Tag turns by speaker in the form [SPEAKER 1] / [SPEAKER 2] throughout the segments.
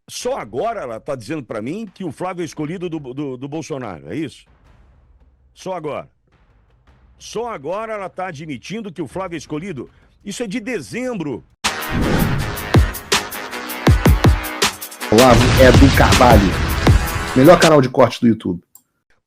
[SPEAKER 1] Só agora ela está dizendo para mim que o Flávio é escolhido do Bolsonaro, é isso? Só agora. Só agora ela está admitindo que o Flávio é escolhido. Isso é de dezembro.
[SPEAKER 2] Olavo Edu Carvalho, melhor canal de corte do YouTube.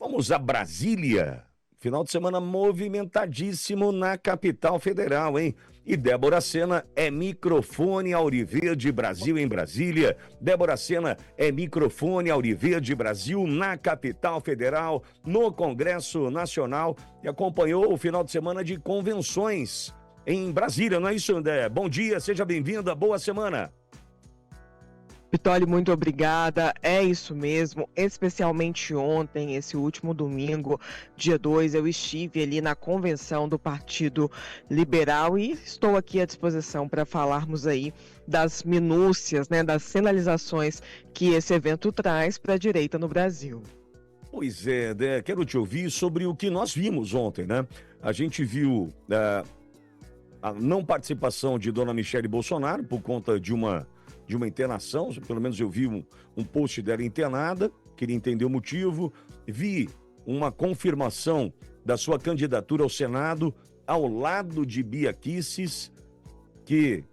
[SPEAKER 1] Vamos a Brasília. Final de semana movimentadíssimo na capital federal, hein? E Débora Sena é microfone Auriverde Brasil em Brasília. Débora Sena é microfone Auriverde Brasil na capital federal, no Congresso Nacional, e acompanhou o final de semana de convenções em Brasília, não é isso, André? Bom dia, seja bem-vinda, boa semana.
[SPEAKER 3] Pitoli, muito obrigada. É isso mesmo, especialmente ontem, esse último domingo, dia 2, eu estive ali na convenção do Partido Liberal e estou aqui à disposição para falarmos aí das minúcias, né, das sinalizações que esse evento traz para a direita no Brasil.
[SPEAKER 1] Pois é, André, quero te ouvir sobre o que nós vimos ontem, né? A gente viu a não participação de dona Michele Bolsonaro por conta de uma internação, pelo menos eu vi um post dela internada, queria entender o motivo, vi uma confirmação da sua candidatura ao Senado ao lado de Bia Kicis, que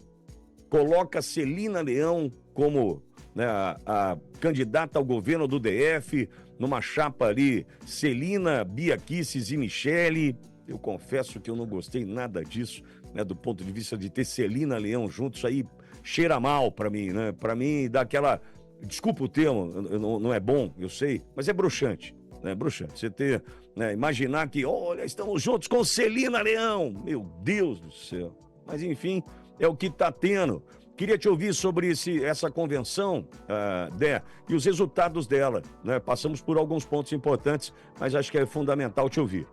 [SPEAKER 1] coloca Celina Leão como, né, a candidata ao governo do DF, numa chapa ali, Celina, Bia Kicis e Michele. Eu confesso que eu não gostei nada disso, né, do ponto de vista de ter Celina Leão juntos, aí cheira mal pra mim, né? Pra mim dá aquela... Desculpa o termo, não é bom, eu sei, mas é broxante, né? Broxante. Você ter, né, imaginar que, olha, estamos juntos com Celina Leão. Meu Deus do céu. Mas enfim, é o que tá tendo. Queria te ouvir sobre essa convenção, Dé, e os resultados dela, né? Passamos por alguns pontos importantes, mas acho que é fundamental te ouvir.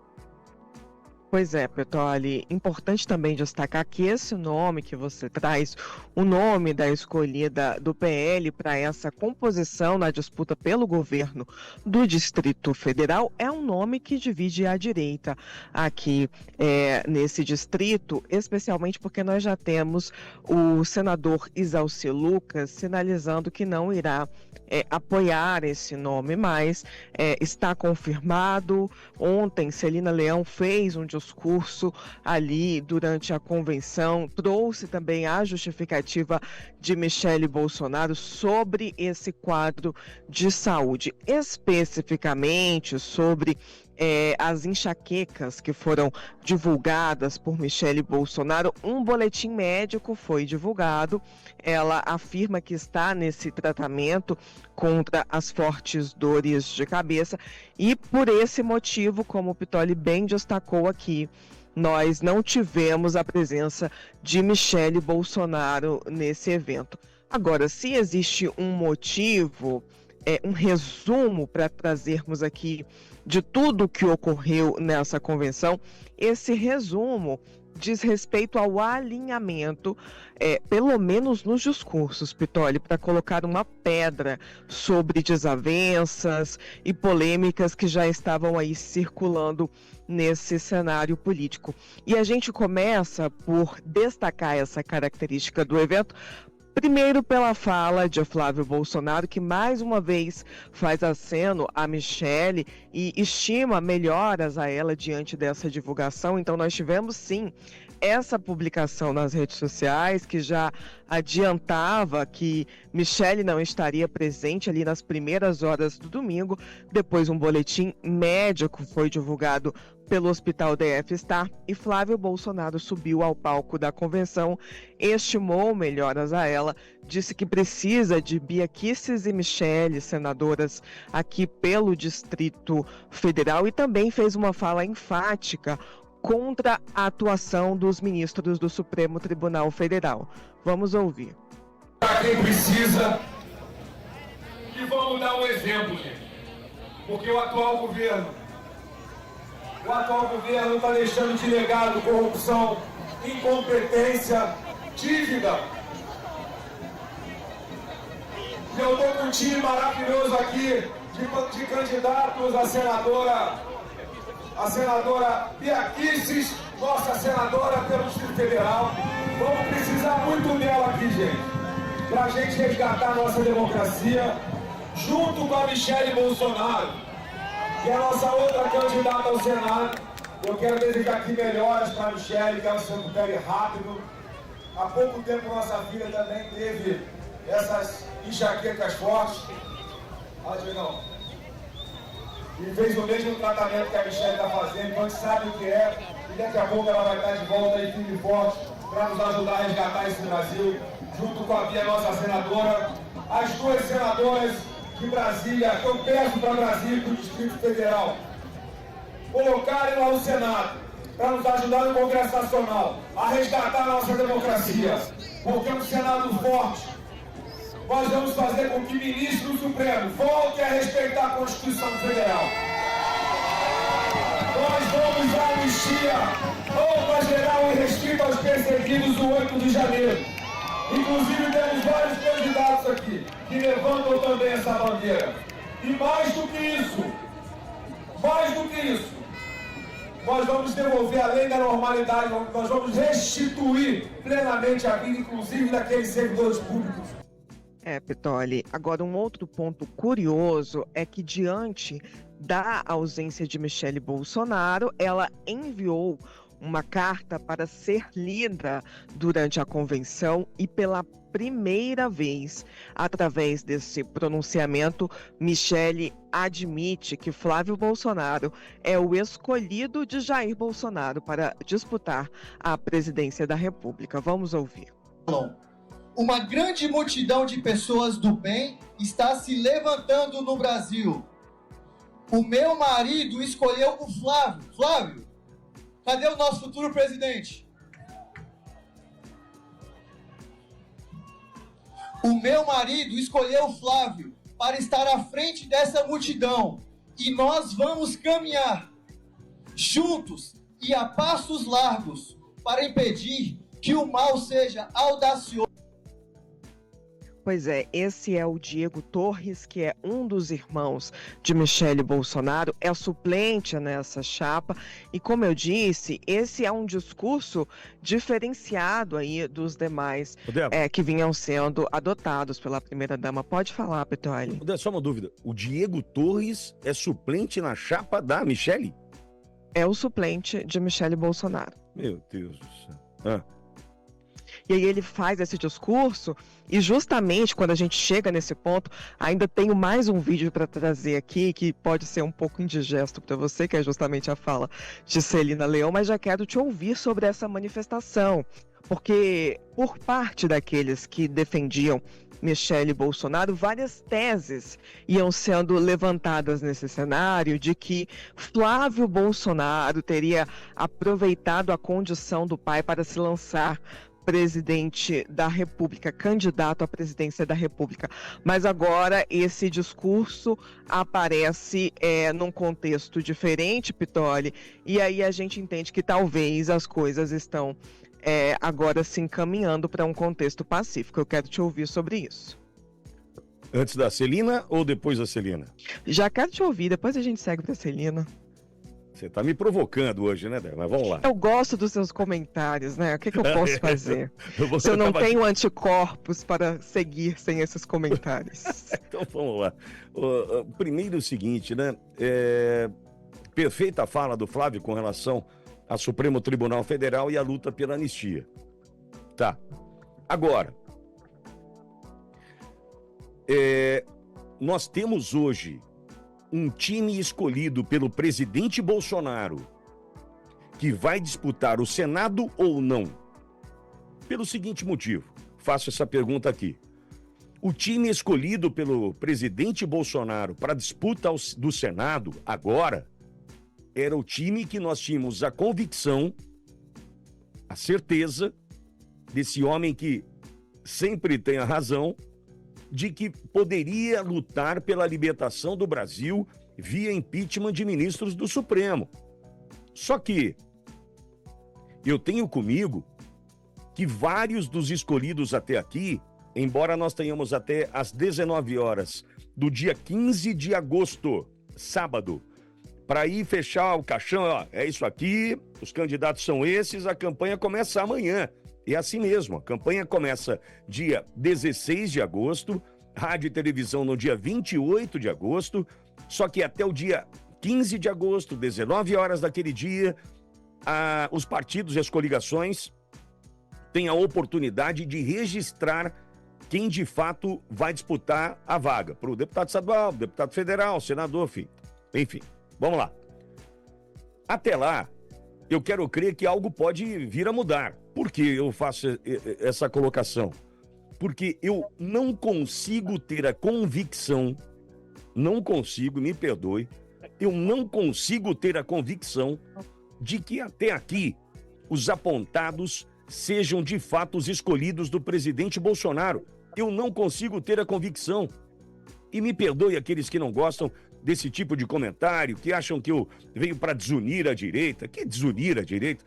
[SPEAKER 3] Pois é, Pitoli, importante também destacar que esse nome que você traz, o nome da escolhida do PL para essa composição na disputa pelo governo do Distrito Federal, é um nome que divide a direita aqui nesse distrito, especialmente porque nós já temos o senador Isalci Lucas sinalizando que não irá apoiar esse nome, mas está confirmado. Ontem, Celina Leão fez um discurso ali durante a convenção, trouxe também a justificativa de Michele Bolsonaro sobre esse quadro de saúde, especificamente sobre as enxaquecas que foram divulgadas por Michele Bolsonaro. Um boletim médico foi divulgado. Ela afirma que está nesse tratamento contra as fortes dores de cabeça e por esse motivo, como o Pitoli bem destacou aqui, nós não tivemos a presença de Michele Bolsonaro nesse evento. Agora, se existe um motivo, um resumo para trazermos aqui de tudo que ocorreu nessa convenção, esse resumo diz respeito ao alinhamento, pelo menos nos discursos, Pitoli, para colocar uma pedra sobre desavenças e polêmicas que já estavam aí circulando nesse cenário político. E a gente começa por destacar essa característica do evento, primeiro pela fala de Flávio Bolsonaro, que mais uma vez faz aceno a Michele e estima melhoras a ela diante dessa divulgação. Então nós tivemos sim essa publicação nas redes sociais que já adiantava que Michele não estaria presente ali nas primeiras horas do domingo. Depois um boletim médico foi divulgado pelo Hospital DF Star e Flávio Bolsonaro subiu ao palco da convenção, estimou melhoras a ela, disse que precisa de Bia Kicis e Michele, senadoras aqui pelo Distrito Federal, e também fez uma fala enfática contra a atuação dos ministros do Supremo Tribunal Federal. Vamos ouvir.
[SPEAKER 4] Para quem precisa, e vamos dar um exemplo, gente. Porque o atual governo está deixando de legado corrupção, incompetência, dívida. E eu estou com um time maravilhoso aqui de candidatos a senadora Bia Kicis, nossa senadora pelo Distrito Federal. Vamos precisar muito dela aqui, gente. para a gente resgatar a nossa democracia, junto com a Michelle Bolsonaro, que é a nossa outra candidata ao Senado. Eu quero desejar aqui melhoras para a Michelle, que ela se recupere rápido. Há pouco tempo nossa filha também teve essas enxaquecas fortes. Não. E fez o mesmo tratamento que a Michelle está fazendo, então a gente sabe o que é, e daqui a pouco ela vai estar de volta aí firme e forte para nos ajudar a resgatar esse Brasil, junto com a Bia, nossa senadora, as duas senadoras de Brasília, que eu peço para Brasília e para o Distrito Federal colocarem lá no Senado, para nos ajudar no Congresso Nacional a resgatar a nossa democracia, porque é um Senado forte. Nós vamos fazer com que o ministro do Supremo volte a respeitar a Constituição Federal. Nós vamos dar anistia roupa geral e restrita aos perseguidos do 8 de janeiro. Inclusive temos vários candidatos aqui que levantam também essa bandeira. E mais do que isso, nós vamos devolver a lei da normalidade, nós vamos restituir plenamente a vida, inclusive daqueles servidores públicos.
[SPEAKER 3] Pitoli, agora um outro ponto curioso é que diante da ausência de Michelle Bolsonaro, ela enviou uma carta para ser lida durante a convenção e pela primeira vez, através desse pronunciamento, Michelle admite que Flávio Bolsonaro é o escolhido de Jair Bolsonaro para disputar a presidência da República. Vamos ouvir.
[SPEAKER 5] Uma grande multidão de pessoas do bem está se levantando no Brasil. O meu marido escolheu o Flávio. Flávio, cadê o nosso futuro presidente? O meu marido escolheu o Flávio para estar à frente dessa multidão. E nós vamos caminhar juntos e a passos largos para impedir que o mal seja audacioso.
[SPEAKER 3] Pois é, esse é o Diego Torres, que é um dos irmãos de Michelle Bolsonaro, é suplente nessa chapa e, como eu disse, esse é um discurso diferenciado aí dos demais que vinham sendo adotados pela primeira-dama. Pode falar, Petoli.
[SPEAKER 1] Só uma dúvida, o Diego Torres é suplente na chapa da Michelle?
[SPEAKER 3] É o suplente de Michelle Bolsonaro.
[SPEAKER 1] Meu Deus do céu.
[SPEAKER 3] E aí ele faz esse discurso e justamente quando a gente chega nesse ponto, ainda tenho mais um vídeo para trazer aqui que pode ser um pouco indigesto para você, que é justamente a fala de Celina Leão, mas já quero te ouvir sobre essa manifestação, porque por parte daqueles que defendiam Michelle Bolsonaro, várias teses iam sendo levantadas nesse cenário de que Flávio Bolsonaro teria aproveitado a condição do pai para se lançar presidente da República, candidato à presidência da República. Mas agora esse discurso aparece num contexto diferente, Pitoli, e aí a gente entende que talvez as coisas estão agora se encaminhando para um contexto pacífico. Eu quero te ouvir sobre isso.
[SPEAKER 1] Antes da Celina ou depois da Celina?
[SPEAKER 3] Já quero te ouvir, depois a gente segue para a Celina.
[SPEAKER 1] Você tá me provocando hoje, né, Débora? Mas vamos lá.
[SPEAKER 3] Eu gosto dos seus comentários, né? O que eu posso fazer? Se eu não tenho anticorpos para seguir sem esses comentários.
[SPEAKER 1] Então vamos lá. Primeiro o seguinte, né? Perfeita a fala do Flávio com relação ao Supremo Tribunal Federal e a luta pela anistia. Tá. Agora, nós temos hoje um time escolhido pelo presidente Bolsonaro que vai disputar o Senado ou não? Pelo seguinte motivo, faço essa pergunta aqui. O time escolhido pelo presidente Bolsonaro para a disputa do Senado agora era o time que nós tínhamos a convicção, a certeza desse homem que sempre tem a razão, de que poderia lutar pela libertação do Brasil via impeachment de ministros do Supremo. Só que eu tenho comigo que vários dos escolhidos até aqui, embora nós tenhamos até às 19 horas do dia 15 de agosto, sábado, para ir fechar o caixão, é isso aqui, os candidatos são esses, a campanha começa amanhã. É assim mesmo, a campanha começa dia 16 de agosto, rádio e televisão no dia 28 de agosto, só que até o dia 15 de agosto, 19 horas daquele dia, os partidos e as coligações têm a oportunidade de registrar quem de fato vai disputar a vaga, para o deputado estadual, deputado federal, senador, enfim. Vamos lá. Até lá, eu quero crer que algo pode vir a mudar. Por que eu faço essa colocação? Porque eu não consigo ter a convicção, me perdoe, eu não consigo ter a convicção de que até aqui os apontados sejam de fato os escolhidos do presidente Bolsonaro. Eu não consigo ter a convicção. E me perdoe aqueles que não gostam desse tipo de comentário, que acham que eu venho para desunir a direita. Que desunir a direita?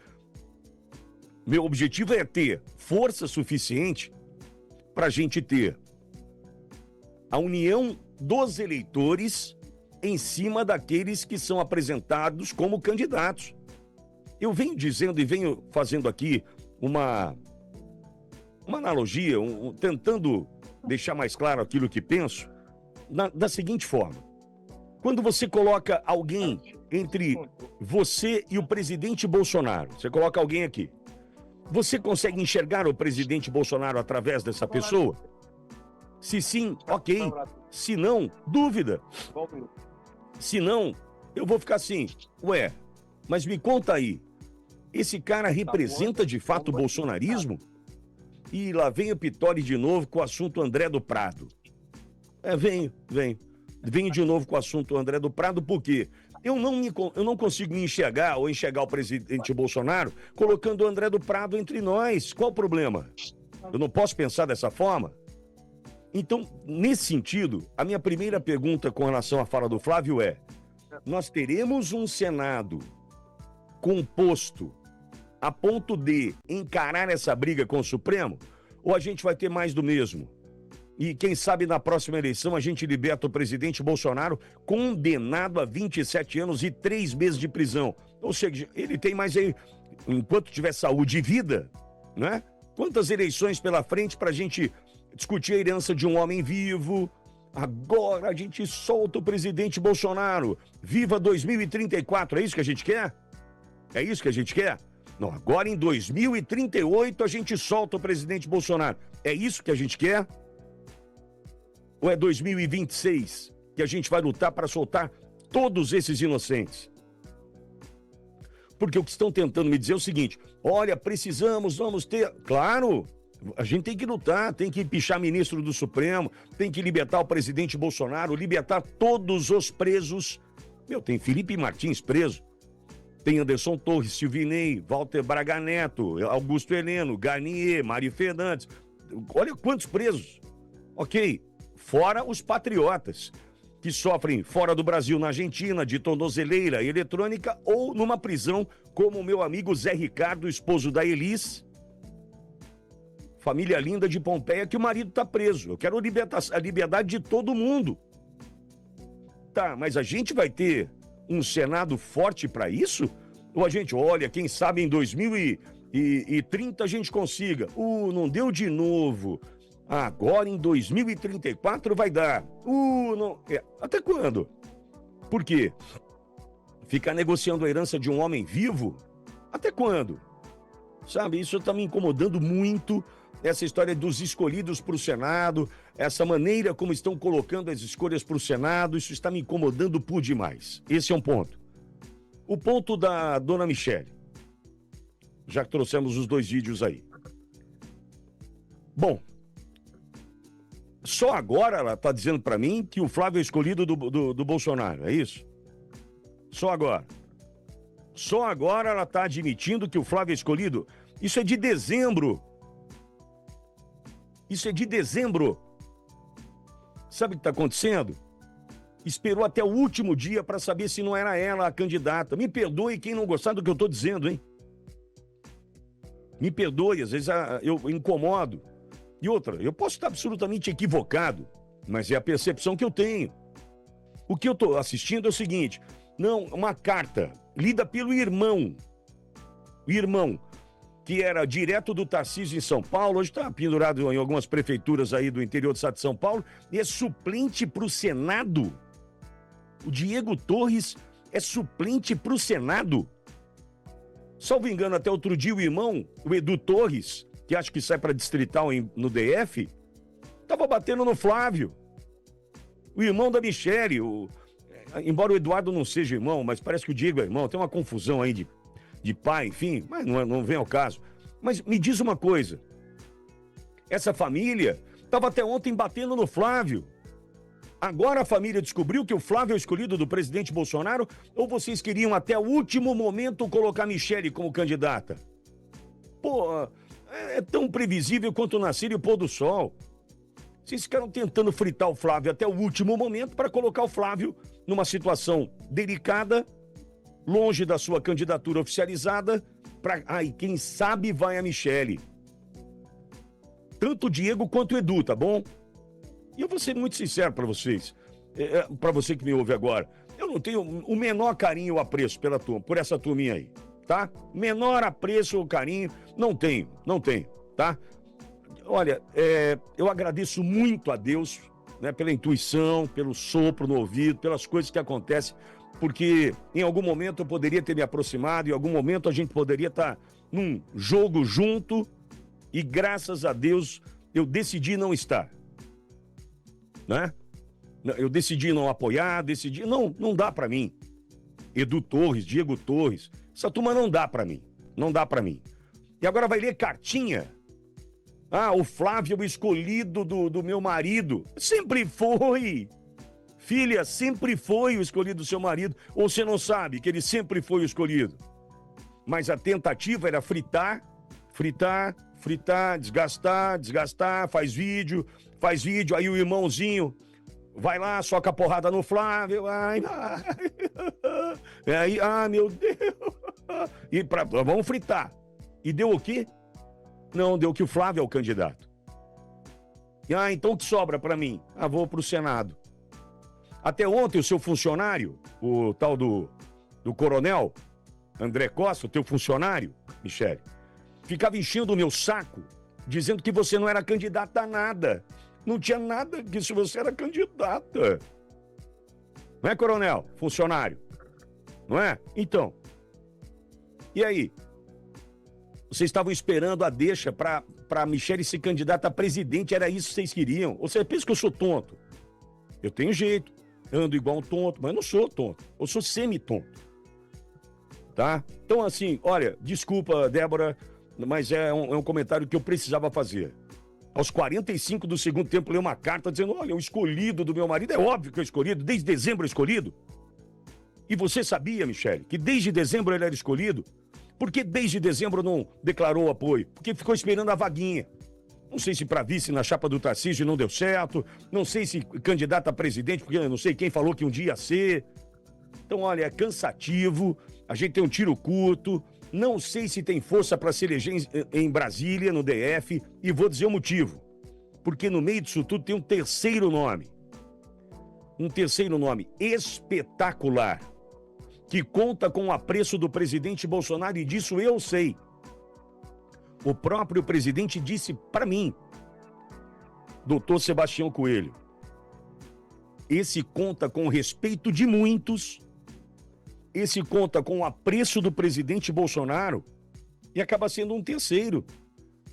[SPEAKER 1] Meu objetivo é ter força suficiente para a gente ter a união dos eleitores em cima daqueles que são apresentados como candidatos. Eu venho dizendo e venho fazendo aqui uma analogia, tentando deixar mais claro aquilo que penso, da seguinte forma. Quando você coloca alguém entre você e o presidente Bolsonaro, você coloca alguém aqui, você consegue enxergar o presidente Bolsonaro através dessa pessoa? Se sim, ok. Se não, dúvida. Se não, eu vou ficar assim, ué, mas me conta aí, esse cara representa de fato o bolsonarismo? E lá vem o Pitoli de novo com o assunto André do Prado. Venho de novo com o assunto André do Prado, por quê? Eu não consigo me enxergar ou enxergar o presidente Bolsonaro colocando o André do Prado entre nós. Qual o problema? Eu não posso pensar dessa forma? Então, nesse sentido, a minha primeira pergunta com relação à fala do Flávio é: nós teremos um Senado composto a ponto de encarar essa briga com o Supremo? Ou a gente vai ter mais do mesmo? E quem sabe na próxima eleição a gente liberta o presidente Bolsonaro condenado a 27 anos e 3 meses de prisão. Ou seja, ele tem mais aí, enquanto tiver saúde e vida, né? Quantas eleições pela frente para a gente discutir a herança de um homem vivo? Agora a gente solta o presidente Bolsonaro. Viva 2034, é isso que a gente quer? É isso que a gente quer? Não, agora em 2038 a gente solta o presidente Bolsonaro. É isso que a gente quer? Ou é 2026 que a gente vai lutar para soltar todos esses inocentes? Porque o que estão tentando me dizer é o seguinte: olha, vamos ter... Claro, a gente tem que lutar, tem que pichar ministro do Supremo, tem que libertar o presidente Bolsonaro, libertar todos os presos. Tem Felipe Martins preso, tem Anderson Torres, Silvinei, Walter Braga Neto, Augusto Heleno, Garnier, Mari Fernandes. Olha quantos presos. Ok. Fora os patriotas, que sofrem fora do Brasil, na Argentina, de tornozeleira eletrônica ou numa prisão, como o meu amigo Zé Ricardo, esposo da Elis, família linda de Pompeia, que o marido está preso. Eu quero a liberdade de todo mundo. Tá, mas a gente vai ter um Senado forte para isso? Ou a gente, olha, quem sabe em 2030 a gente consiga. Não deu de novo. Agora em 2034 vai dar. Não. Até quando? Por quê? Ficar negociando a herança de um homem vivo? Até quando? Sabe, isso está me incomodando muito, essa história dos escolhidos para o Senado, essa maneira como estão colocando as escolhas para o Senado, isso está me incomodando por demais. Esse é um ponto. O ponto da dona Michele. Já que trouxemos os 2 vídeos aí. Bom, só agora ela está dizendo para mim que o Flávio é escolhido do Bolsonaro, é isso? Só agora. Só agora ela está admitindo que o Flávio é escolhido. Isso é de dezembro. Sabe o que está acontecendo? Esperou até o último dia para saber se não era ela a candidata. Me perdoe quem não gostar do que eu estou dizendo, hein? Me perdoe, às vezes eu incomodo. E outra, eu posso estar absolutamente equivocado, mas é a percepção que eu tenho. O que eu estou assistindo é o seguinte: uma carta lida pelo irmão. O irmão. que era direto do Tarcísio em São Paulo, hoje está pendurado em algumas prefeituras aí do interior do estado de São Paulo, e é suplente para o Senado. O Diego Torres é suplente para o Senado. Salvo engano, até outro dia o irmão, o Edu Torres, que acho que sai para distrital no DF, estava batendo no Flávio. O irmão da Michele, embora o Eduardo não seja irmão, mas parece que o Diego é irmão, tem uma confusão aí de pai, enfim, mas não vem ao caso. Mas me diz uma coisa, essa família estava até ontem batendo no Flávio. Agora a família descobriu que o Flávio é o escolhido do presidente Bolsonaro, ou vocês queriam até o último momento colocar a Michele como candidata? Pô, é tão previsível quanto o nascer e o pôr do sol. Vocês ficaram tentando fritar o Flávio até o último momento para colocar o Flávio numa situação delicada, longe da sua candidatura oficializada, quem sabe vai a Michele. Tanto o Diego quanto o Edu, tá bom? E eu vou ser muito sincero para vocês, para você que me ouve agora, eu não tenho o menor carinho ou apreço por essa turminha aí, tá? Menor apreço ou carinho, não tenho, tá? Olha, eu agradeço muito a Deus, né, pela intuição, pelo sopro no ouvido, pelas coisas que acontecem, porque em algum momento eu poderia ter me aproximado, em algum momento a gente poderia estar num jogo junto, e graças a Deus eu decidi não estar. Né? Eu decidi não apoiar, não dá pra mim. Edu Torres, Diego Torres, essa turma não dá pra mim. E agora vai ler cartinha? O Flávio é o escolhido do meu marido. Sempre foi. Filha, sempre foi o escolhido do seu marido. Ou você não sabe que ele sempre foi o escolhido? Mas a tentativa era fritar, desgastar, faz vídeo, aí o irmãozinho vai lá, soca a porrada no Flávio, meu Deus, e vamos fritar. E deu o quê? Não, deu que o Flávio é o candidato. Então o que sobra pra mim? Vou pro Senado. Até ontem o seu funcionário, o tal do coronel, André Costa, o teu funcionário, Michele, ficava enchendo o meu saco, dizendo que você não era candidata a nada. Não tinha nada disso, você era candidata. Não é, coronel? Funcionário. Não é? Então. E aí? Vocês estavam esperando a deixa pra Michele ser candidata a presidente, era isso que vocês queriam? Ou você pensa que eu sou tonto? Eu tenho jeito, ando igual um tonto, mas eu não sou tonto, eu sou semi-tonto. Tá? Então, assim, olha, desculpa, Débora, mas é um comentário que eu precisava fazer. Aos 45 do segundo tempo, eu li uma carta dizendo, olha, o escolhido do meu marido, é óbvio que é escolhido, desde dezembro é escolhido. E você sabia, Michele, que desde dezembro ele era escolhido? Por que desde dezembro não declarou apoio? Porque ficou esperando a vaguinha. Não sei se para vice na chapa do Tarcísio não deu certo, não sei se candidato a presidente, porque eu não sei quem falou que um dia ia ser. Então, olha, é cansativo, a gente tem um tiro curto, não sei se tem força para se eleger em Brasília, no DF, e vou dizer o motivo. Porque no meio disso tudo tem um terceiro nome espetacular, que conta com o apreço do presidente Bolsonaro, e disso eu sei. O próprio presidente disse para mim, doutor Sebastião Coelho, esse conta com o respeito de muitos, esse conta com o apreço do presidente Bolsonaro e acaba sendo um terceiro.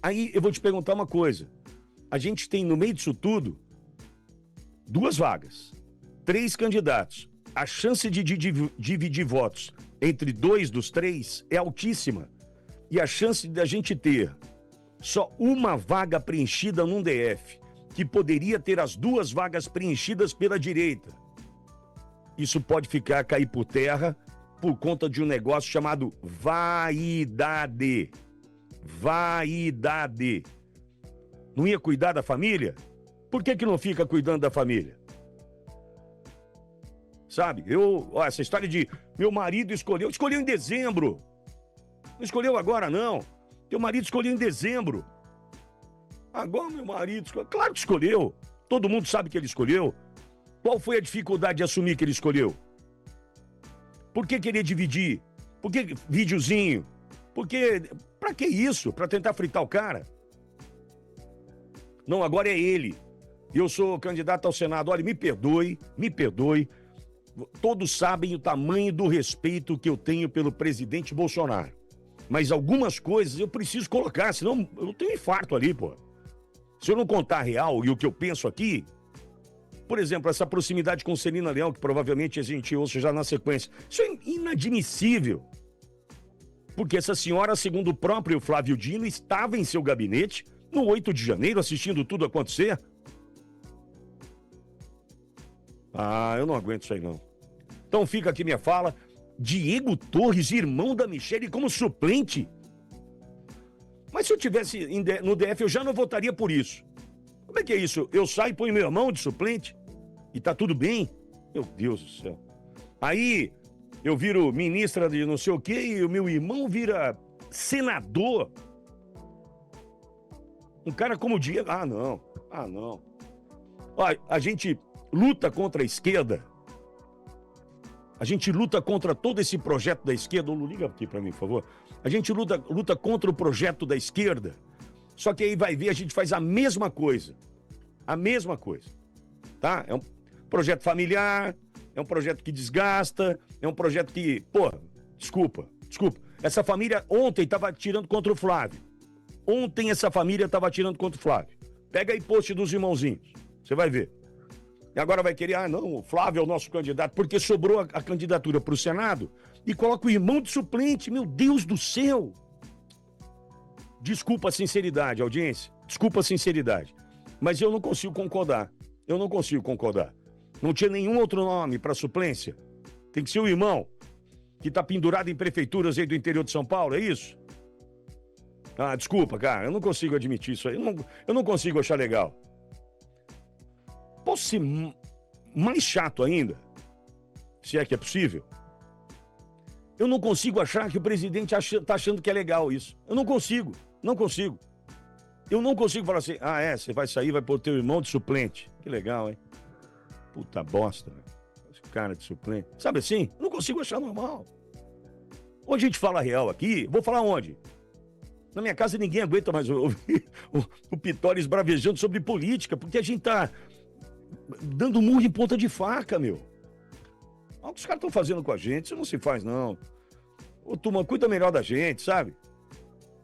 [SPEAKER 1] Aí eu vou te perguntar uma coisa, a gente tem no meio disso tudo 2 vagas, 3 candidatos, a chance de dividir votos entre 2 dos 3 é altíssima. E a chance de a gente ter só uma vaga preenchida num DF, que poderia ter as 2 vagas preenchidas pela direita, isso pode cair por terra por conta de um negócio chamado vaidade. Vaidade. Não ia cuidar da família? Por que não fica cuidando da família? Sabe, essa história de meu marido escolheu em dezembro. Não escolheu agora, não. Teu marido escolheu em dezembro. Agora meu marido escolheu. Claro que escolheu. Todo mundo sabe que ele escolheu. Qual foi a dificuldade de assumir que ele escolheu? Por que querer dividir? Por que videozinho? Porque Pra que isso? Pra tentar fritar o cara? Não, agora é ele. Eu sou candidato ao Senado. Olha, me perdoe. Todos sabem o tamanho do respeito que eu tenho pelo presidente Bolsonaro. Mas algumas coisas eu preciso colocar, senão eu tenho infarto ali, pô. Se eu não contar a real e o que eu penso aqui, por exemplo, essa proximidade com Celina Leão, que provavelmente a gente ouça já na sequência, isso é inadmissível. Porque essa senhora, segundo o próprio Flávio Dino, estava em seu gabinete no 8 de janeiro, assistindo tudo acontecer. Eu não aguento isso aí, não. Então fica aqui minha fala. Diego Torres, irmão da Michele, como suplente. Mas se eu tivesse no DF, eu já não votaria por isso. Como é que é isso? Eu saio e ponho meu irmão de suplente e tá tudo bem? Meu Deus do céu. Aí eu viro ministra de não sei o quê e o meu irmão vira senador. Um cara como o Diego... não. Olha, a gente luta contra a esquerda. A gente luta contra todo esse projeto da esquerda. Lu, liga aqui pra mim, por favor. A gente luta contra o projeto da esquerda. Só que aí vai ver, a gente faz a mesma coisa. A mesma coisa. Tá? É um projeto familiar, é um projeto que desgasta, é um projeto que... Desculpa. Essa família ontem estava tirando contra o Flávio. Pega aí post dos irmãozinhos. Você vai ver. E agora vai querer, não, o Flávio é o nosso candidato, porque sobrou a candidatura para o Senado e coloca o irmão de suplente. Meu Deus do céu! Desculpa a sinceridade, audiência. Desculpa a sinceridade. Mas eu não consigo concordar. Não tinha nenhum outro nome para suplência. Tem que ser o irmão, que está pendurado em prefeituras aí do interior de São Paulo, é isso? Desculpa, cara, eu não consigo admitir isso aí. Eu não consigo achar legal. Posso ser mais chato ainda? Se é que é possível? Eu não consigo achar que o presidente tá achando que é legal isso. Eu não consigo. Eu não consigo falar assim, você vai sair, vai pôr teu irmão de suplente. Que legal, hein? Puta bosta, né? Esse cara de suplente. Sabe assim? Eu não consigo achar normal. Onde a gente fala real aqui, vou falar onde? Na minha casa ninguém aguenta mais ouvir o Pitório esbravejando sobre política, porque a gente tá dando murro em ponta de faca, meu. Olha o que os caras estão fazendo com a gente, isso não se faz, não. Ô, turma, cuida melhor da gente, sabe?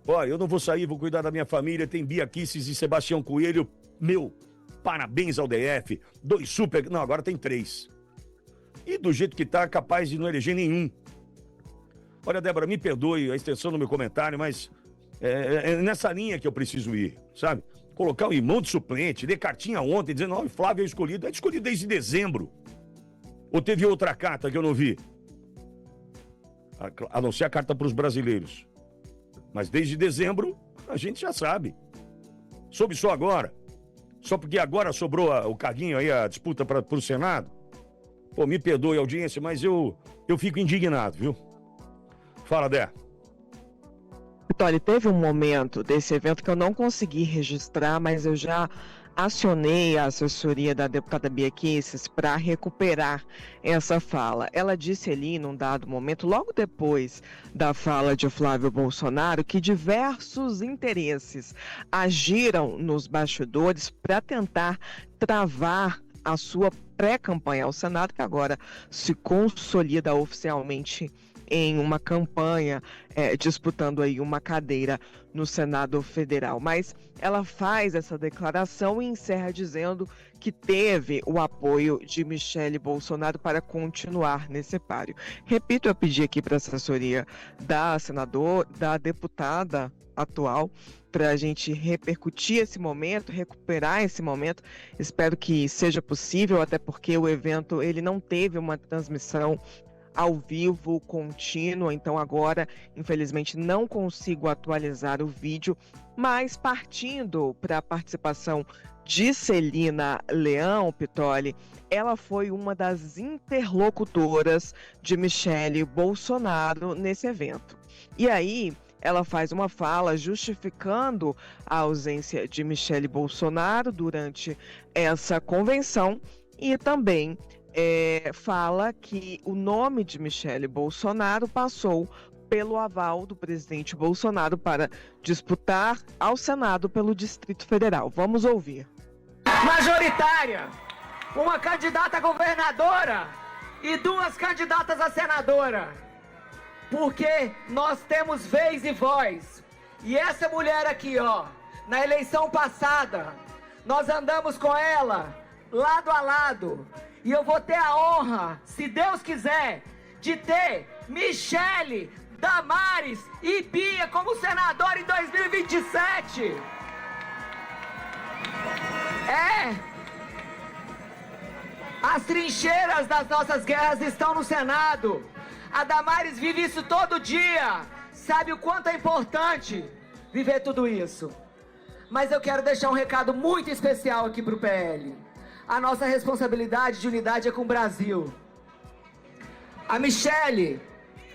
[SPEAKER 1] Olha, eu não vou sair, vou cuidar da minha família, tem Bia Kicis e Sebastião Coelho. Meu, parabéns ao DF. 2 super... Não, agora tem 3. E do jeito que tá, capaz de não eleger nenhum. Olha, Débora, me perdoe a extensão do meu comentário, mas é nessa linha que eu preciso ir, sabe? Colocar o irmão de suplente, ler cartinha ontem, dizendo, o Flávio é escolhido desde dezembro. Ou teve outra carta que eu não vi? A não ser a carta para os brasileiros. Mas desde dezembro, a gente já sabe. Soube só agora. Só porque agora sobrou o carguinho aí, a disputa para o Senado. Pô, me perdoe, audiência, mas eu fico indignado, viu? Fala, Dé.
[SPEAKER 3] Vitória, teve um momento desse evento que eu não consegui registrar, mas eu já acionei a assessoria da deputada Bia Kicis para recuperar essa fala. Ela disse ali, num dado momento, logo depois da fala de Flávio Bolsonaro, que diversos interesses agiram nos bastidores para tentar travar a sua pré-campanha ao Senado, que agora se consolida oficialmente em uma campanha, disputando aí uma cadeira no Senado Federal. Mas ela faz essa declaração e encerra dizendo que teve o apoio de Michele Bolsonaro para continuar nesse páreo. Repito, eu pedi aqui para a assessoria da deputada atual, para a gente repercutir esse momento, recuperar esse momento. Espero que seja possível, até porque o evento ele não teve uma transmissão ao vivo, contínua, então agora, infelizmente, não consigo atualizar o vídeo, mas partindo para a participação de Celina Leão, Pittoli, ela foi uma das interlocutoras de Michele Bolsonaro nesse evento. E aí, ela faz uma fala justificando a ausência de Michele Bolsonaro durante essa convenção e também fala que o nome de Michele Bolsonaro passou pelo aval do presidente Bolsonaro para disputar ao Senado pelo Distrito Federal. Vamos ouvir.
[SPEAKER 6] Majoritária, uma candidata a governadora e 2 candidatas a senadora, porque nós temos vez e voz. E essa mulher aqui, ó, na eleição passada, nós andamos com ela lado a lado, e eu vou ter a honra, se Deus quiser, de ter Michele, Damares e Bia como senador em 2027. As trincheiras das nossas guerras estão no Senado. A Damares vive isso todo dia. Sabe o quanto é importante viver tudo isso. Mas eu quero deixar um recado muito especial aqui pro PL. A nossa responsabilidade de unidade é com o Brasil. A Michele,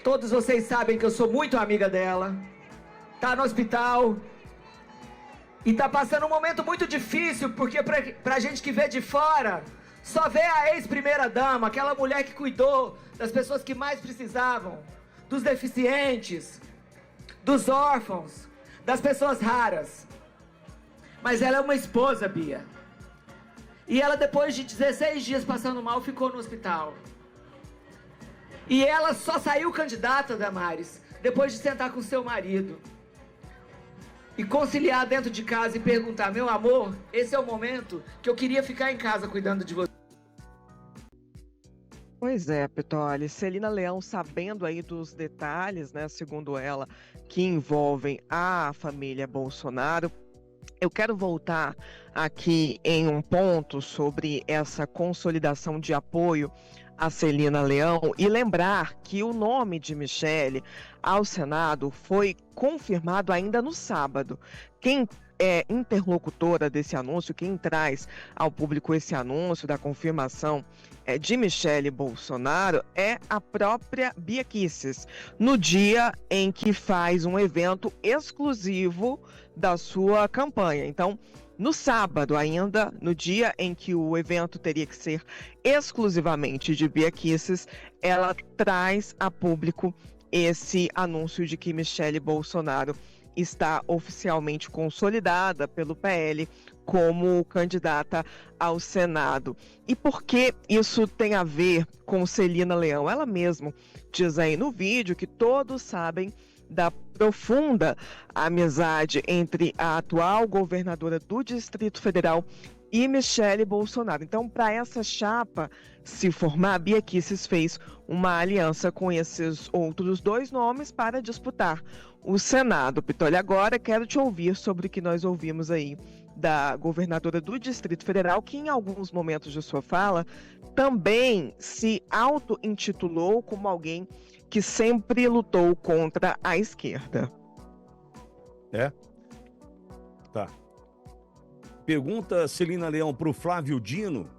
[SPEAKER 6] todos vocês sabem que eu sou muito amiga dela. Tá no hospital. E tá passando um momento muito difícil, porque pra gente que vê de fora, só vê a ex-primeira-dama, aquela mulher que cuidou das pessoas que mais precisavam, dos deficientes, dos órfãos, das pessoas raras. Mas ela é uma esposa, Bia. E ela, depois de 16 dias passando mal, ficou no hospital. E ela só saiu candidata, Damares, depois de sentar com seu marido e conciliar dentro de casa e perguntar: meu amor, esse é o momento que eu queria ficar em casa cuidando de você.
[SPEAKER 3] Pois é, Pitoli, Celina Leão, sabendo aí dos detalhes, né, segundo ela, que envolvem a família Bolsonaro. Eu quero voltar aqui em um ponto sobre essa consolidação de apoio a Celina Leão e lembrar que o nome de Michele ao Senado foi confirmado ainda no sábado. Quem é interlocutora desse anúncio, quem traz ao público esse anúncio da confirmação de Michele Bolsonaro é a própria Bia Kicis, no dia em que faz um evento exclusivo da sua campanha. Então, no sábado ainda, no dia em que o evento teria que ser exclusivamente de Bia Kicis, ela traz a público esse anúncio de que Michele Bolsonaro está oficialmente consolidada pelo PL como candidata ao Senado. E por que isso tem a ver com Celina Leão? Ela mesma diz aí no vídeo que todos sabem da profunda amizade entre a atual governadora do Distrito Federal e Michele Bolsonaro. Então, para essa chapa se formar, a Bia Kicis fez uma aliança com esses outros 2 nomes para disputar o Senado. Pitoli, agora quero te ouvir sobre o que nós ouvimos aí da governadora do Distrito Federal, que em alguns momentos de sua fala também se auto-intitulou como alguém que sempre lutou contra a esquerda.
[SPEAKER 1] Tá. Pergunta Celina Leão para o Flávio Dino,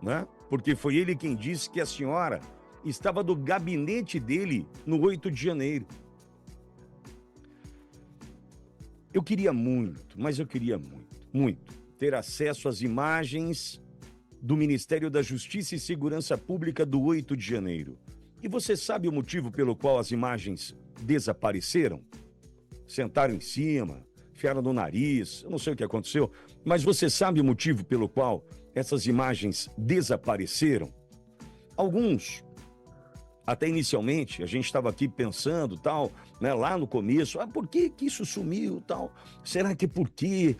[SPEAKER 1] né? Porque foi ele quem disse que a senhora estava do gabinete dele no 8 de janeiro. Eu queria muito, mas eu queria muito ter acesso às imagens do Ministério da Justiça e Segurança Pública do 8 de janeiro. E você sabe o motivo pelo qual as imagens desapareceram? Sentaram em cima, enfiaram no nariz, eu não sei o que aconteceu, mas você sabe o motivo pelo qual essas imagens desapareceram? Alguns, até inicialmente, a gente estava aqui pensando, tal, né, lá no começo, por que isso sumiu, tal? Será que porque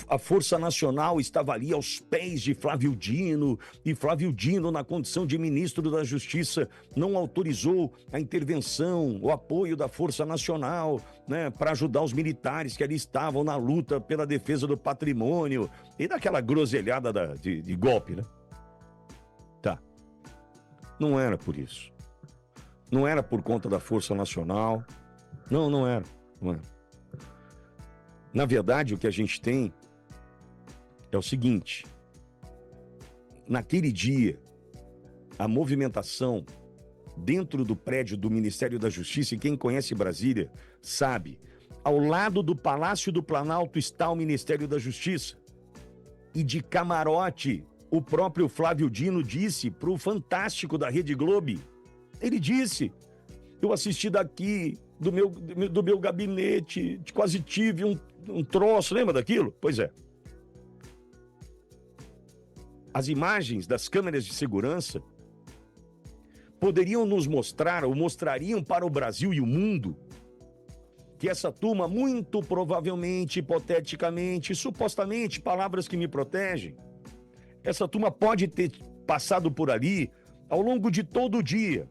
[SPEAKER 1] a Força Nacional estava ali aos pés de Flávio Dino, e Flávio Dino, na condição de ministro da Justiça, não autorizou a intervenção, o apoio da Força Nacional, né, para ajudar os militares que ali estavam na luta pela defesa do patrimônio e daquela groselhada de golpe, né? Tá. Não era por isso. Não era por conta da Força Nacional. Não era. Na verdade, o que a gente tem é o seguinte. Naquele dia, a movimentação dentro do prédio do Ministério da Justiça, e quem conhece Brasília sabe, ao lado do Palácio do Planalto está o Ministério da Justiça. E de camarote o próprio Flávio Dino disse para o Fantástico da Rede Globo. Ele disse, eu assisti daqui, do meu gabinete, quase tive um troço, lembra daquilo? Pois é. As imagens das câmeras de segurança poderiam nos mostrar, ou mostrariam para o Brasil e o mundo, que essa turma, muito provavelmente, hipoteticamente, supostamente, palavras que me protegem, essa turma pode ter passado por ali ao longo de todo o dia,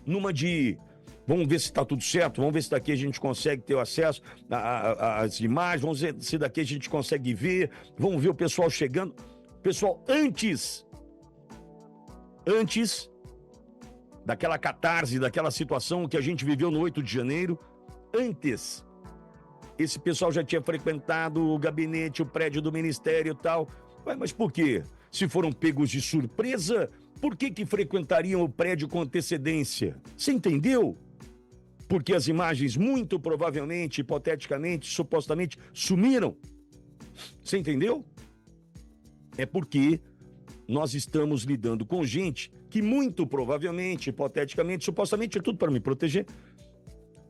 [SPEAKER 1] numa de, vamos ver se está tudo certo, vamos ver se daqui a gente consegue ter acesso às imagens, vamos ver se daqui a gente consegue ver, vamos ver o pessoal chegando. Pessoal, antes daquela catarse, daquela situação que a gente viveu no 8 de janeiro, antes, esse pessoal já tinha frequentado o gabinete, o prédio do ministério e tal. Ué, mas por quê? Se foram pegos de surpresa, por que frequentariam o prédio com antecedência? Você entendeu? Porque as imagens, muito provavelmente, hipoteticamente, supostamente, sumiram. Você entendeu? É porque nós estamos lidando com gente que muito provavelmente, hipoteticamente, supostamente, é tudo para me proteger,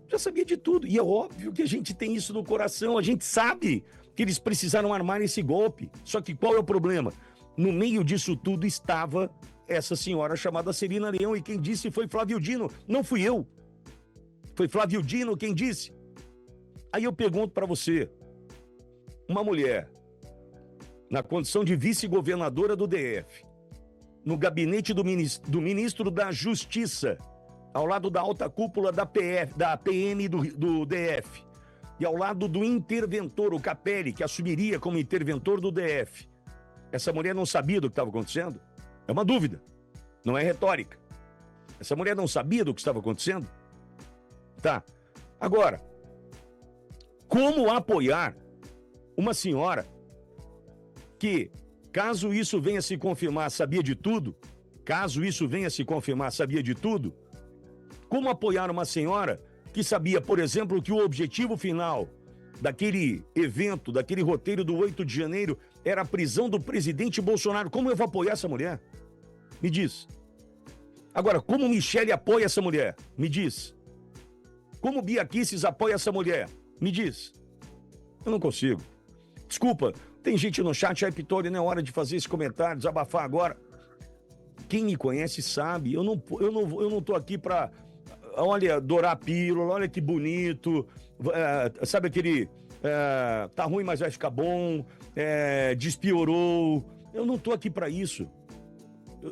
[SPEAKER 1] já sabia de tudo. E é óbvio que a gente tem isso no coração, a gente sabe que eles precisaram armar esse golpe. Só que qual é o problema? No meio disso tudo estava essa senhora chamada Celina Leão, e quem disse foi Flávio Dino, não fui eu. Foi Flávio Dino quem disse. Aí eu pergunto para você, uma mulher na condição de vice-governadora do DF, no gabinete do ministro da Justiça, ao lado da alta cúpula da PM do DF, e ao lado do interventor, o Capelli, que assumiria como interventor do DF. Essa mulher não sabia do que estava acontecendo? É uma dúvida, não é retórica. Essa mulher não sabia do que estava acontecendo? Tá. Agora, como apoiar uma senhora que, caso isso venha a se confirmar, sabia de tudo? Caso isso venha a se confirmar, sabia de tudo? Como apoiar uma senhora que sabia, por exemplo, que o objetivo final daquele evento, daquele roteiro do 8 de janeiro, era a prisão do presidente Bolsonaro? Como eu vou apoiar essa mulher? Me diz. Agora, como Michele apoia essa mulher? Me diz. Como Bia Kicis apoia essa mulher? Me diz. Eu não consigo. Desculpa, tem gente no chat, aí, Pitori, não é hora de fazer esse comentário, desabafar agora. Quem me conhece sabe, eu não tô aqui pra, olha, dourar a pílula, olha que bonito, sabe aquele, tá ruim, mas vai ficar bom, despiorou. Eu não tô aqui pra isso.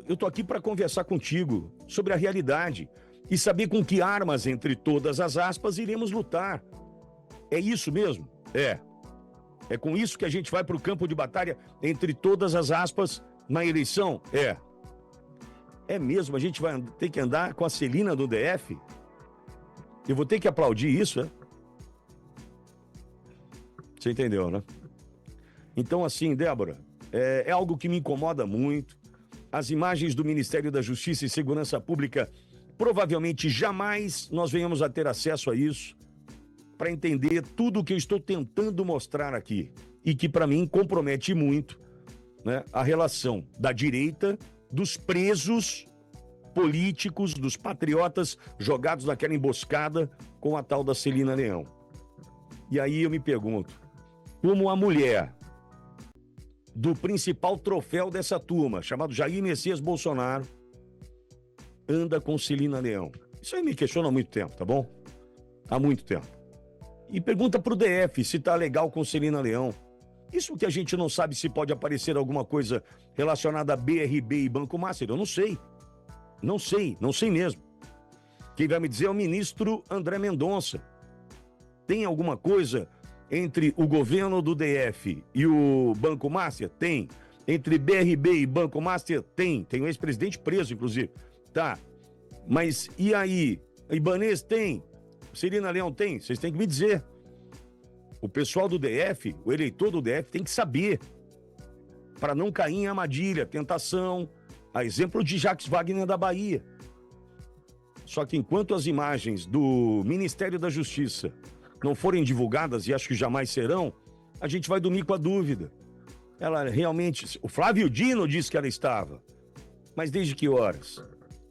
[SPEAKER 1] Eu tô aqui pra conversar contigo sobre a realidade e saber com que armas, entre todas as aspas, iremos lutar. É isso mesmo? É com isso que a gente vai para o campo de batalha, entre todas as aspas, na eleição? É mesmo? A gente vai ter que andar com a Celina do DF? Eu vou ter que aplaudir isso, Você entendeu, né? Então, assim, Débora, é algo que me incomoda muito. As imagens do Ministério da Justiça e Segurança Pública, provavelmente jamais nós venhamos a ter acesso a isso, para entender tudo o que eu estou tentando mostrar aqui, e que para mim compromete muito, né, a relação da direita, dos presos políticos, dos patriotas jogados naquela emboscada com a tal da Celina Leão. E aí eu me pergunto, como a mulher do principal troféu dessa turma, chamado Jair Messias Bolsonaro, anda com Celina Leão? Isso aí me questiona há muito tempo, tá bom? Há muito tempo. E pergunta pro DF se tá legal com Celina Leão. Isso que a gente não sabe se pode aparecer alguma coisa relacionada a BRB e Banco Master. Eu não sei. Não sei mesmo. Quem vai me dizer é o ministro André Mendonça. Tem alguma coisa entre o governo do DF e o Banco Master? Tem. Entre BRB e Banco Master? Tem. Tem um ex-presidente preso, inclusive. Tá. Mas e aí? Ibanez tem? Celina Leão tem? Vocês têm que me dizer. O pessoal do DF, o eleitor do DF tem que saber, para não cair em armadilha, tentação, a exemplo de Jacques Wagner da Bahia. Só que enquanto as imagens do Ministério da Justiça não forem divulgadas, e acho que jamais serão, a gente vai dormir com a dúvida. Ela realmente... O Flávio Dino disse que ela estava. Mas desde que horas?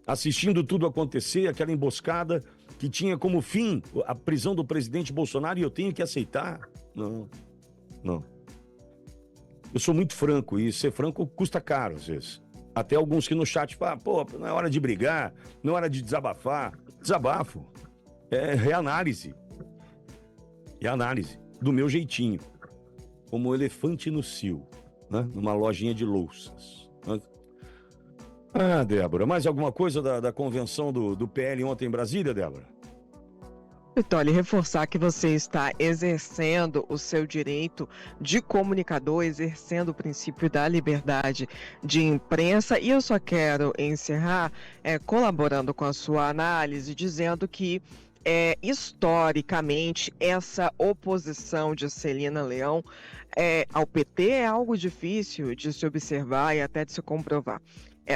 [SPEAKER 1] Assistindo tudo acontecer, aquela emboscada que tinha como fim a prisão do presidente Bolsonaro, e eu tenho que aceitar? Não. Eu sou muito franco, e ser franco custa caro às vezes. Até alguns que no chat falam, não é hora de brigar, não é hora de desabafar. Desabafo. É reanálise. E análise, do meu jeitinho. Como um elefante no cio, né? Numa lojinha de louças. Ah, Débora, mais alguma coisa da convenção do PL ontem em Brasília, Débora?
[SPEAKER 3] Vitória, reforçar que você está exercendo o seu direito de comunicador, exercendo o princípio da liberdade de imprensa, e eu só quero encerrar colaborando com a sua análise, dizendo que historicamente essa oposição de Celina Leão ao PT é algo difícil de se observar e até de se comprovar.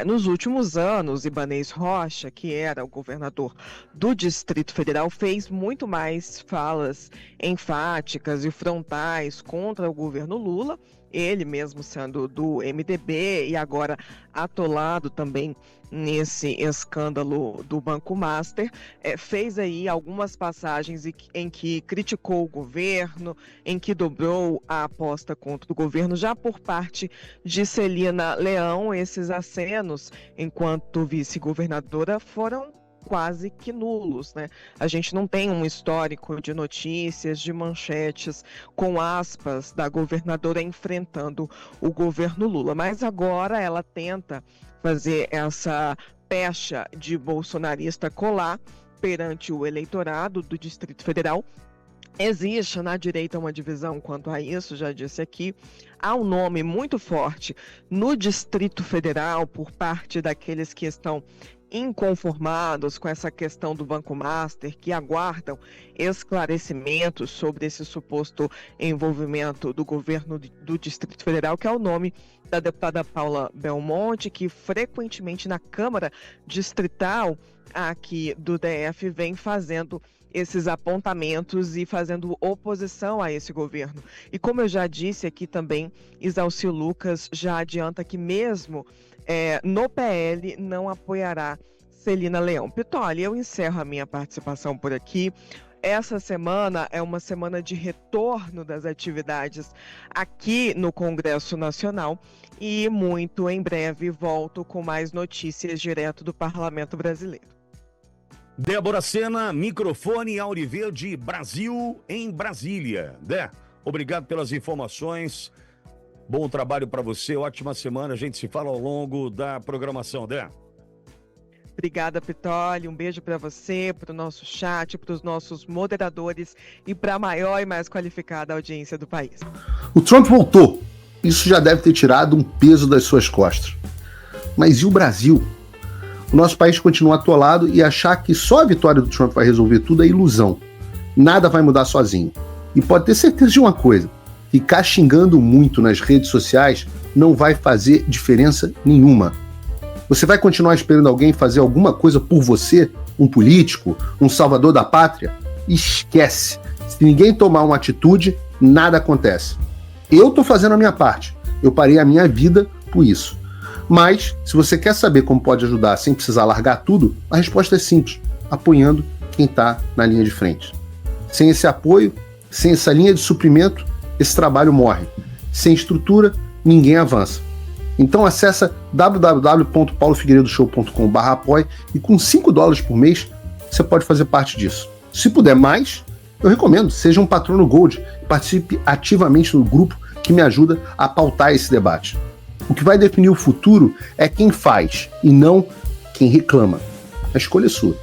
[SPEAKER 3] Nos últimos anos, Ibanez Rocha, que era o governador do Distrito Federal, fez muito mais falas enfáticas e frontais contra o governo Lula, ele mesmo sendo do MDB e agora atolado também nesse escândalo do Banco Master, fez aí algumas passagens em que criticou o governo, em que dobrou a aposta contra o governo. Já por parte de Celina Leão, esses acenos, enquanto vice-governadora, foram quase que nulos, né? A gente não tem um histórico de notícias, de manchetes com aspas da governadora enfrentando o governo Lula, mas agora ela tenta fazer essa pecha de bolsonarista colar perante o eleitorado do Distrito Federal. Existe na direita uma divisão quanto a isso, já disse aqui. Há um nome muito forte no Distrito Federal por parte daqueles que estão inconformados com essa questão do Banco Master, que aguardam esclarecimentos sobre esse suposto envolvimento do governo do Distrito Federal, que é o nome da deputada Paula Belmonte, que frequentemente na Câmara Distrital aqui do DF vem fazendo esses apontamentos e fazendo oposição a esse governo. E como eu já disse aqui também, Isalci Lucas já adianta que mesmo no PL não apoiará Celina Leão. Pitoli, eu encerro a minha participação por aqui. Essa semana é uma semana de retorno das atividades aqui no Congresso Nacional e muito em breve volto com mais notícias direto do Parlamento Brasileiro.
[SPEAKER 1] Débora Sena, microfone Auriverde Brasil em Brasília. Dé, obrigado pelas informações. Bom trabalho para você, ótima semana. A gente se fala ao longo da programação, Dé.
[SPEAKER 3] Obrigada, Pitoli. Um beijo para você, para o nosso chat, para os nossos moderadores e para a maior e mais qualificada audiência do país.
[SPEAKER 2] O Trump voltou. Isso já deve ter tirado um peso das suas costas. Mas e o Brasil? O nosso país continua atolado e achar que só a vitória do Trump vai resolver tudo é ilusão. Nada vai mudar sozinho. E pode ter certeza de uma coisa: ficar xingando muito nas redes sociais não vai fazer diferença nenhuma. Você vai continuar esperando alguém fazer alguma coisa por você? Um político? Um salvador da pátria? Esquece. Se ninguém tomar uma atitude, nada acontece. Eu tô fazendo a minha parte. Eu parei a minha vida por isso. Mas, se você quer saber como pode ajudar sem precisar largar tudo, a resposta é simples: apoiando quem está na linha de frente. Sem esse apoio, sem essa linha de suprimento, esse trabalho morre. Sem estrutura, ninguém avança. Então acessa www.paulofigueiredoshow.com/apoie e com $5 por mês você pode fazer parte disso. Se puder mais, eu recomendo, seja um patrono Gold e participe ativamente no grupo que me ajuda a pautar esse debate. O que vai definir o futuro é quem faz e não quem reclama. A escolha é sua.